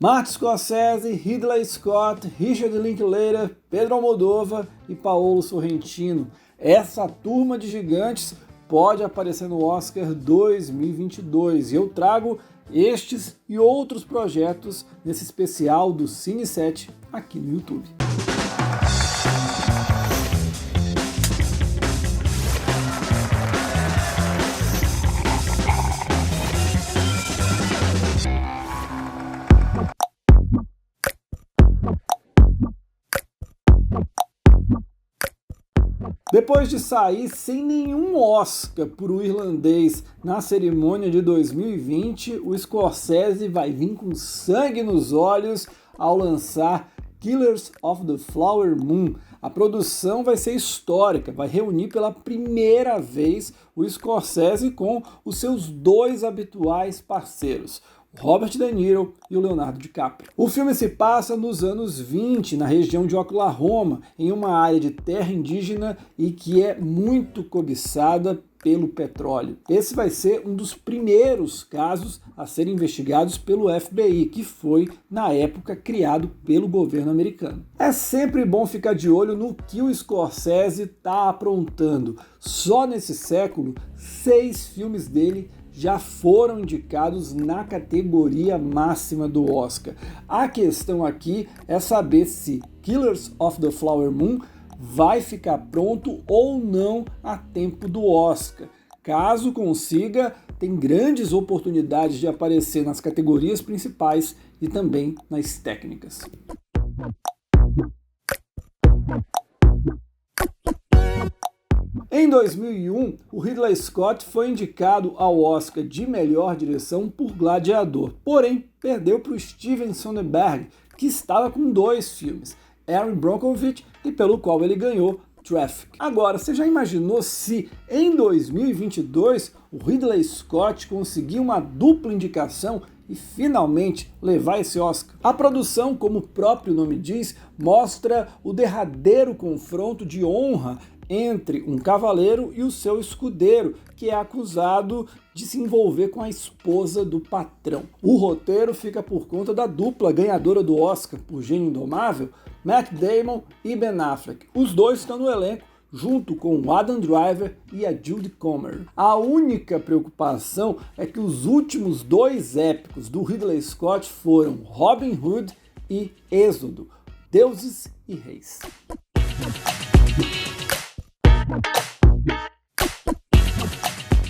Martin Scorsese, Ridley Scott, Richard Linklater, Pedro Almodóvar e Paolo Sorrentino. Essa turma de gigantes pode aparecer no Oscar 2022 e eu trago estes e outros projetos nesse especial do Cine 7 aqui no YouTube. Depois de sair sem nenhum Oscar por O Irlandês na cerimônia de 2020, o Scorsese vai vir com sangue nos olhos ao lançar Killers of the Flower Moon. A produção vai ser histórica, vai reunir pela primeira vez o Scorsese com os seus dois habituais parceiros, Robert De Niro e o Leonardo DiCaprio. O filme se passa nos anos 20, na região de Oklahoma, em uma área de terra indígena e que é muito cobiçada pelo petróleo. Esse vai ser um dos primeiros casos a serem investigados pelo FBI, que foi, na época, criado pelo governo americano. É sempre bom ficar de olho no que o Scorsese está aprontando. Só nesse século, 6 filmes dele já foram indicados na categoria máxima do Oscar. A questão aqui é saber se Killers of the Flower Moon vai ficar pronto ou não a tempo do Oscar. Caso consiga, tem grandes oportunidades de aparecer nas categorias principais e também nas técnicas. Em 2001, o Ridley Scott foi indicado ao Oscar de melhor direção por Gladiador, porém perdeu para o Steven Soderbergh, que estava com 2 filmes, Erin Brockovich e pelo qual ele ganhou Traffic. Agora, você já imaginou se em 2022 o Ridley Scott conseguir uma dupla indicação e finalmente levar esse Oscar? A produção, como o próprio nome diz, mostra o derradeiro confronto de honra entre um cavaleiro e o seu escudeiro, que é acusado de se envolver com a esposa do patrão. O roteiro fica por conta da dupla ganhadora do Oscar por Gênio Indomável, Matt Damon e Ben Affleck. Os dois estão no elenco, junto com o Adam Driver e a Judy Comer. A única preocupação é que os últimos 2 épicos do Ridley Scott foram Robin Hood e Êxodo, Deuses e Reis.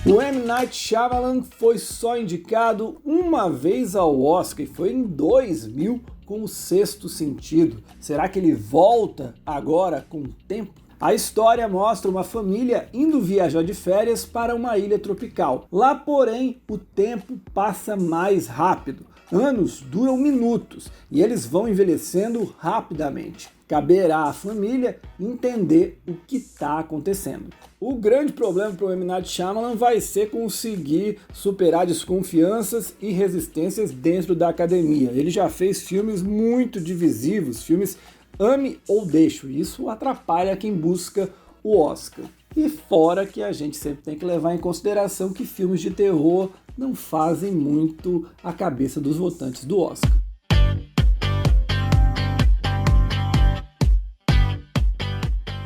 O M. Night Shyamalan foi só indicado uma vez ao Oscar e foi em 2000 com O Sexto Sentido. Será que ele volta agora com o tempo? A história mostra uma família indo viajar de férias para uma ilha tropical. Lá, porém, o tempo passa mais rápido. Anos duram minutos e eles vão envelhecendo rapidamente. Caberá à família entender o que está acontecendo. O grande problema para o M. Night Shyamalan vai ser conseguir superar desconfianças e resistências dentro da academia. Ele já fez filmes muito divisivos, filmes ame ou deixe. Isso atrapalha quem busca o Oscar. E fora que a gente sempre tem que levar em consideração que filmes de terror não fazem muito a cabeça dos votantes do Oscar.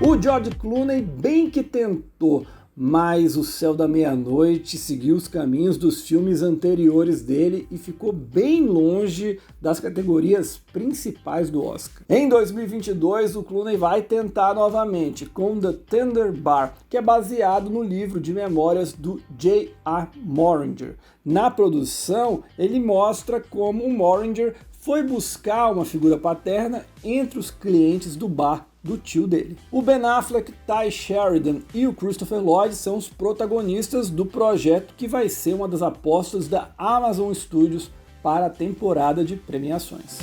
O George Clooney bem que tentou, mas O Céu da Meia-Noite seguiu os caminhos dos filmes anteriores dele e ficou bem longe das categorias principais do Oscar. Em 2022, o Clooney vai tentar novamente com The Tender Bar, que é baseado no livro de memórias do J.R. Mooringer. Na produção, ele mostra como o Mooringer foi buscar uma figura paterna entre os clientes do bar do tio dele. O Ben Affleck, Ty Sheridan e o Christopher Lloyd são os protagonistas do projeto que vai ser uma das apostas da Amazon Studios para a temporada de premiações.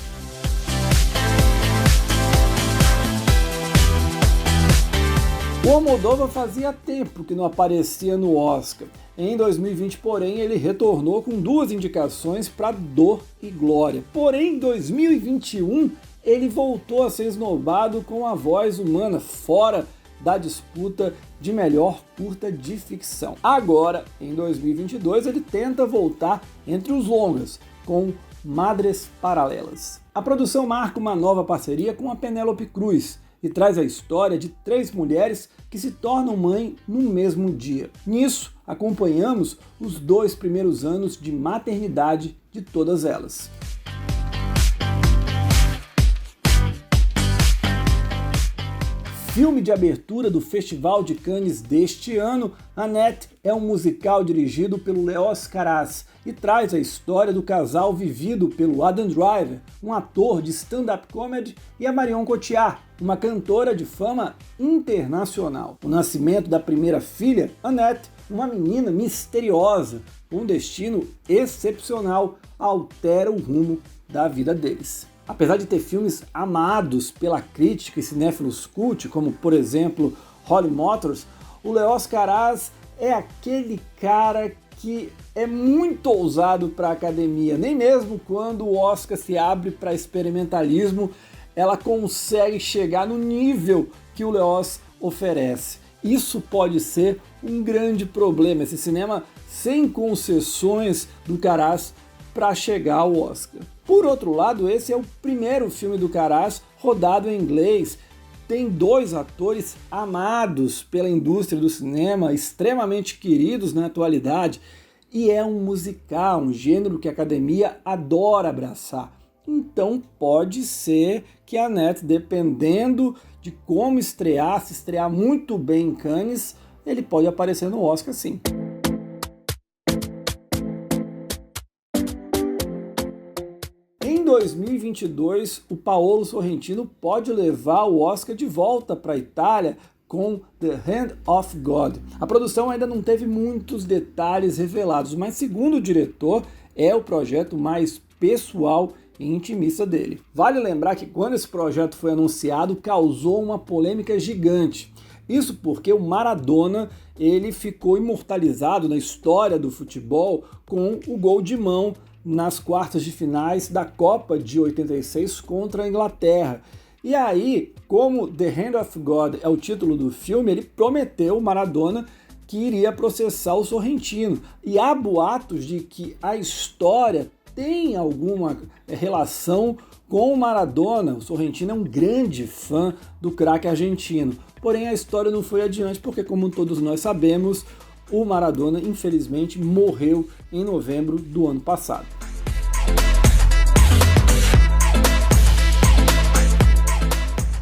O Almodóvar fazia tempo que não aparecia no Oscar. Em 2020, porém, ele retornou com 2 indicações para Dor e Glória. Porém, em 2021, ele voltou a ser esnobado com A Voz Humana, fora da disputa de melhor curta de ficção. Agora, em 2022, ele tenta voltar entre os longas, com Madres Paralelas. A produção marca uma nova parceria com a Penélope Cruz e traz a história de 3 mulheres que se tornam mãe no mesmo dia. Nisso, acompanhamos os 2 primeiros anos de maternidade de todas elas. Filme de abertura do Festival de Cannes deste ano, Annette é um musical dirigido pelo Leos Carax e traz a história do casal vivido pelo Adam Driver, um ator de stand-up comedy, e a Marion Cotillard, uma cantora de fama internacional. O nascimento da primeira filha, Annette, uma menina misteriosa, com um destino excepcional, altera o rumo da vida deles. Apesar de ter filmes amados pela crítica e cinéfilos cult, como por exemplo Holly Motors, o Leos Carax é aquele cara que é muito ousado para a academia. Nem mesmo quando o Oscar se abre para experimentalismo, ela consegue chegar no nível que o Leos oferece. Isso pode ser um grande problema, esse cinema sem concessões do Carax para chegar ao Oscar. Por outro lado, esse é o primeiro filme do Carax rodado em inglês. Tem 2 atores amados pela indústria do cinema, extremamente queridos na atualidade, e é um musical, um gênero que a academia adora abraçar. Então pode ser que a Annette, dependendo de como estrear, se estrear muito bem em Cannes, ele pode aparecer no Oscar sim. Em 2022, o Paolo Sorrentino pode levar o Oscar de volta para a Itália com The Hand of God. A produção ainda não teve muitos detalhes revelados, mas segundo o diretor, é o projeto mais pessoal e intimista dele. Vale lembrar que quando esse projeto foi anunciado, causou uma polêmica gigante. Isso porque o Maradona ele ficou imortalizado na história do futebol com o gol de mão nas quartas de finais da Copa de 86 contra a Inglaterra. E aí, como The Hand of God é o título do filme, ele prometeu, o Maradona, que iria processar o Sorrentino. E há boatos de que a história tem alguma relação com o Maradona. O Sorrentino é um grande fã do craque argentino. Porém, a história não foi adiante porque, como todos nós sabemos, o Maradona, infelizmente, morreu em novembro do ano passado.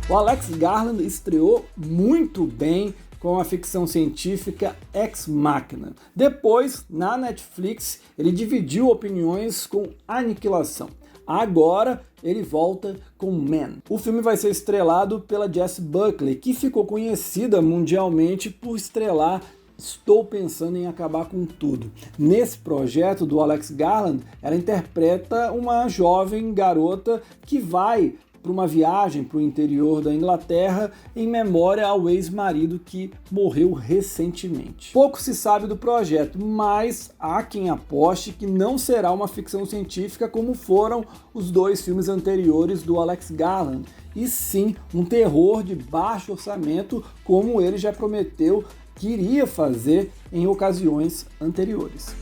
O Alex Garland estreou muito bem com a ficção científica Ex Machina. Depois, na Netflix, ele dividiu opiniões com Aniquilação. Agora, ele volta com Man. O filme vai ser estrelado pela Jessie Buckley, que ficou conhecida mundialmente por estrelar Estou Pensando em Acabar com Tudo. Nesse projeto do Alex Garland, ela interpreta uma jovem garota que vai para uma viagem para o interior da Inglaterra em memória ao ex-marido que morreu recentemente. Pouco se sabe do projeto, mas há quem aposte que não será uma ficção científica como foram os 2 filmes anteriores do Alex Garland, e sim um terror de baixo orçamento, como ele já prometeu que iria fazer em ocasiões anteriores.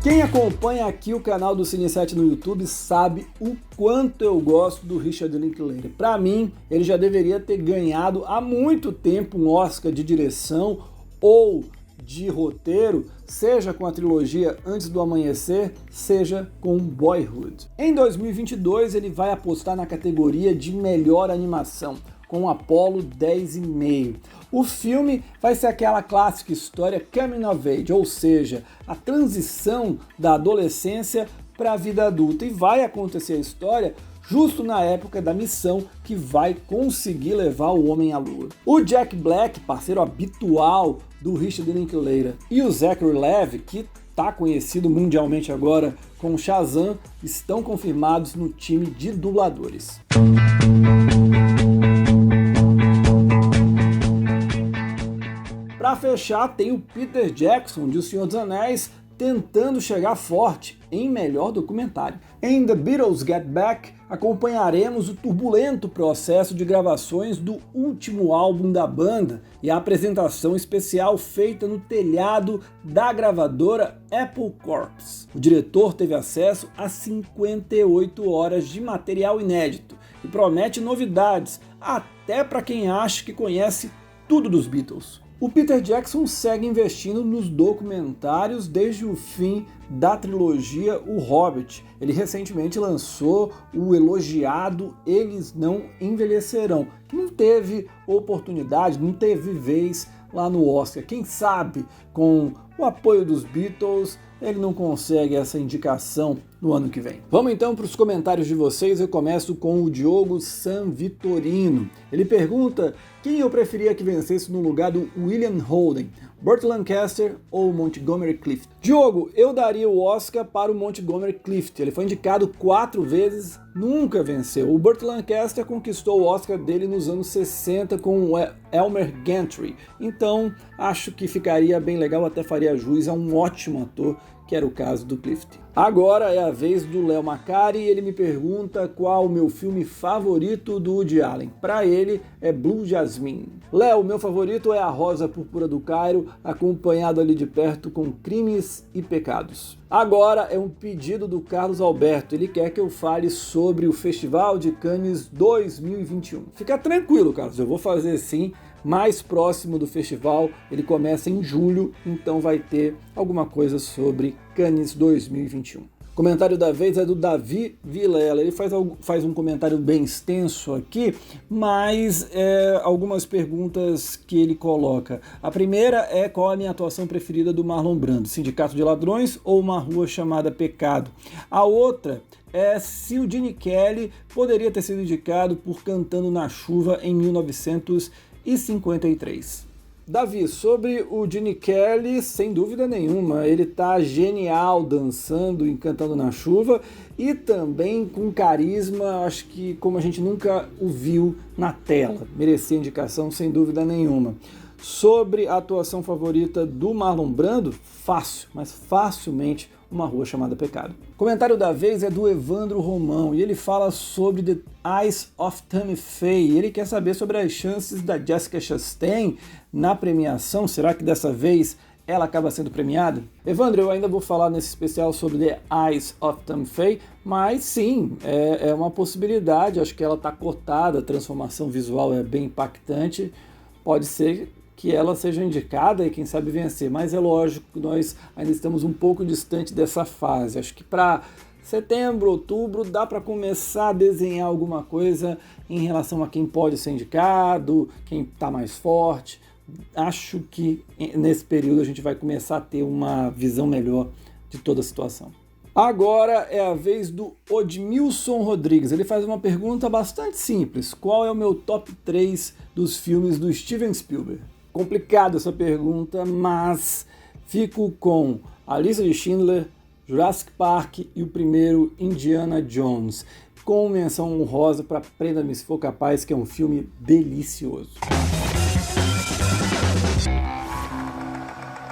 Quem acompanha aqui o canal do Cine7 no YouTube sabe o quanto eu gosto do Richard Linklater. Para mim, ele já deveria ter ganhado há muito tempo um Oscar de direção ou de roteiro, seja com a trilogia Antes do Amanhecer, seja com Boyhood. Em 2022, ele vai apostar na categoria de melhor animação, com Apollo 10,5. O filme vai ser aquela clássica história coming of age, ou seja, a transição da adolescência para a vida adulta, e vai acontecer a história justo na época da missão que vai conseguir levar o homem à lua. O Jack Black, parceiro habitual do Richard Linklater, e o Zachary Levi, que está conhecido mundialmente agora com Shazam, estão confirmados no time de dubladores. Para fechar, tem o Peter Jackson de O Senhor dos Anéis tentando chegar forte em melhor documentário. Em The Beatles Get Back, acompanharemos o turbulento processo de gravações do último álbum da banda e a apresentação especial feita no telhado da gravadora Apple Corps. O diretor teve acesso a 58 horas de material inédito e promete novidades, até para quem acha que conhece tudo dos Beatles. O Peter Jackson segue investindo nos documentários desde o fim da trilogia O Hobbit. Ele recentemente lançou o elogiado Eles Não Envelhecerão, que não teve oportunidade, não teve vez lá no Oscar. Quem sabe, com o apoio dos Beatles, ele não consegue essa indicação no ano que vem. Vamos então para os comentários de vocês. Eu começo com o Diogo San Vitorino. Ele pergunta quem eu preferia que vencesse no lugar do William Holden, Burt Lancaster ou Montgomery Clift. Diogo, eu daria o Oscar para o Montgomery Clift. Ele foi indicado 4 vezes, nunca venceu. O Burt Lancaster conquistou o Oscar dele nos anos 60 com o Elmer Gantry. Então, acho que ficaria bem legal, até faria jus a um ótimo ator, que era o caso do Clift. Agora é a vez do Léo Macari e ele me pergunta qual o meu filme favorito do Woody Allen. Para ele é Blue Jasmine. Léo, meu favorito é A Rosa Púrpura do Cairo, acompanhado ali de perto com Crimes e Pecados. Agora é um pedido do Carlos Alberto, ele quer que eu fale sobre o Festival de Cannes 2021. Fica tranquilo, Carlos, eu vou fazer sim. Mais próximo do festival, ele começa em julho, então vai ter alguma coisa sobre Cannes 2021. O comentário da vez é do Davi Vilela. Ele faz um comentário bem extenso aqui, mas algumas perguntas que ele coloca. A primeira é qual a minha atuação preferida do Marlon Brando, Sindicato de Ladrões ou Uma Rua Chamada Pecado? A outra é se o Gene Kelly poderia ter sido indicado por Cantando na Chuva em 1953. Davi, sobre o Gene Kelly, sem dúvida nenhuma, ele tá genial dançando e Cantando na Chuva e também com carisma, acho que como a gente nunca o viu na tela, merecia indicação sem dúvida nenhuma. Sobre a atuação favorita do Marlon Brando, fácil, mas facilmente Uma Rua Chamada Pecado. O comentário da vez é do Evandro Romão e ele fala sobre The Eyes of Tammy Faye. Ele quer saber sobre as chances da Jessica Chastain na premiação. Será que dessa vez ela acaba sendo premiada? Evandro, eu ainda vou falar nesse especial sobre The Eyes of Tammy Faye, mas sim, é uma possibilidade. Acho que ela está cotada, a transformação visual é bem impactante. Pode ser que ela seja indicada e quem sabe vencer, mas é lógico que nós ainda estamos um pouco distante dessa fase. Acho que para setembro, outubro, dá para começar a desenhar alguma coisa em relação a quem pode ser indicado, quem está mais forte. Acho que nesse período a gente vai começar a ter uma visão melhor de toda a situação. Agora é a vez do Odmilson Rodrigues. Ele faz uma pergunta bastante simples. Qual é o meu top 3 dos filmes do Steven Spielberg? Complicada essa pergunta, mas fico com A Lista de Schindler, Jurassic Park e o primeiro Indiana Jones, com menção honrosa para Prenda-me se for capaz, que é um filme delicioso.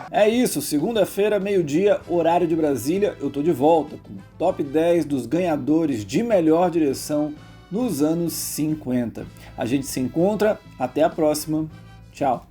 É isso, segunda-feira, meio-dia, horário de Brasília, eu tô de volta com o top 10 dos ganhadores de melhor direção nos anos 50. A gente se encontra, até a próxima, tchau!